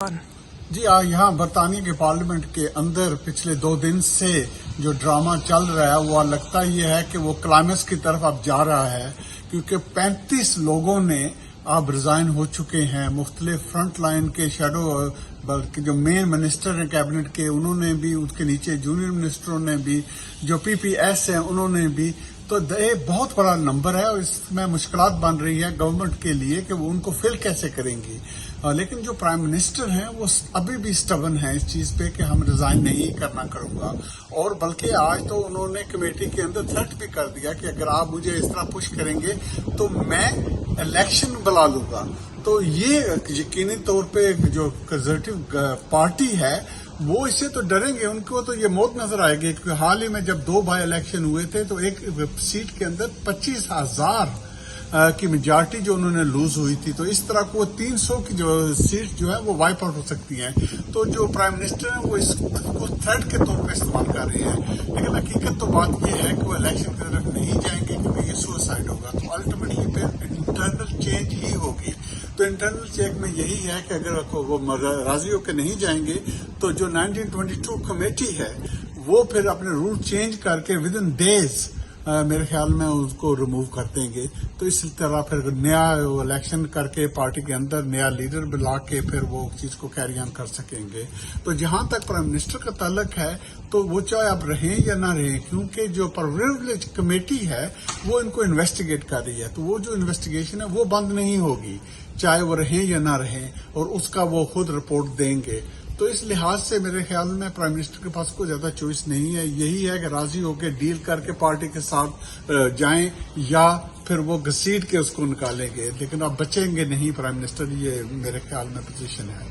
जी यहाँ बरतानिया के पार्लियामेंट के अंदर पिछले 2 दिन से जो ड्रामा चल रहा है वो लगता ये है कि वो क्लाइमेक्स की तरफ अब जा रहा है, क्योंकि 35 लोगों ने अब रिजाइन हो चुके हैं। मुख्तलिफ फ्रंट लाइन के शेडो बल्कि जो मेन मिनिस्टर हैं कैबिनेट के, उन्होंने भी, उसके नीचे जूनियर मिनिस्टरों ने भी, जो PPS हैं उन्होंने भी। तो ये बहुत बड़ा नंबर है और इसमें मुश्किलात बन रही है गवर्नमेंट के लिए कि वो उनको फिल कैसे करेंगी। लेकिन जो प्राइम मिनिस्टर हैं वो अभी भी स्टबन है इस चीज पे कि हम रिजाइन नहीं करना करूंगा, और बल्कि आज तो उन्होंने कमेटी के अंदर थ्रेट भी कर दिया कि अगर आप मुझे इस तरह पुश करेंगे तो मैं इलेक्शन बुला लूंगा। तो ये यकीनी तौर पे जो कंजर्वेटिव पार्टी है वो इससे तो डरेंगे, उनको तो ये मौत नजर आएगी। क्योंकि हाल ही में जब 2 बाई इलेक्शन हुए थे तो एक सीट के अंदर 25,000 की मेजॉरिटी जो उन्होंने लूज हुई थी, तो इस तरह को 300 की जो सीट जो है वो वाइप आउट हो सकती हैं। तो जो प्राइम मिनिस्टर हैं वो इसको थ्रेट के तौर पर इस्तेमाल कर रहे हैं, लेकिन हकीकत तो बात ये है कि वो इलेक्शन की तरफ नहीं जाएंगे क्योंकि ये सुसाइड होगा। तो अल्टीमेटली फिर इंटरनल चेंज ही होगी। तो इंटरनल चेंज में यही है कि अगर वो राजी होकर नहीं जाएंगे तो जो 1922 कमेटी है वो फिर अपने रूल चेंज करके विद इन डेज मेरे ख्याल में उसको रिमूव कर देंगे। तो इस तरह फिर नया इलेक्शन करके पार्टी के अंदर नया लीडर बुला के फिर वो चीज को कैरी ऑन कर सकेंगे। तो जहां तक प्राइम मिनिस्टर का ताल्लुक है तो वो चाहे अब रहें या ना रहें, क्योंकि जो प्रिविलेज कमेटी है वो इनको इन्वेस्टिगेट कर रही है, तो वो जो इन्वेस्टिगेशन है वो बंद नहीं होगी चाहे वो रहें या ना रहें, और उसका वो खुद रिपोर्ट देंगे। तो इस लिहाज से मेरे ख्याल में प्राइम मिनिस्टर के पास कोई ज्यादा चॉइस नहीं है, यही है कि राजी होकर डील करके पार्टी के साथ जाएं या फिर वो घसीट के उसको निकालेंगे, लेकिन अब बचेंगे नहीं प्राइम मिनिस्टर, ये मेरे ख्याल में पोजीशन है।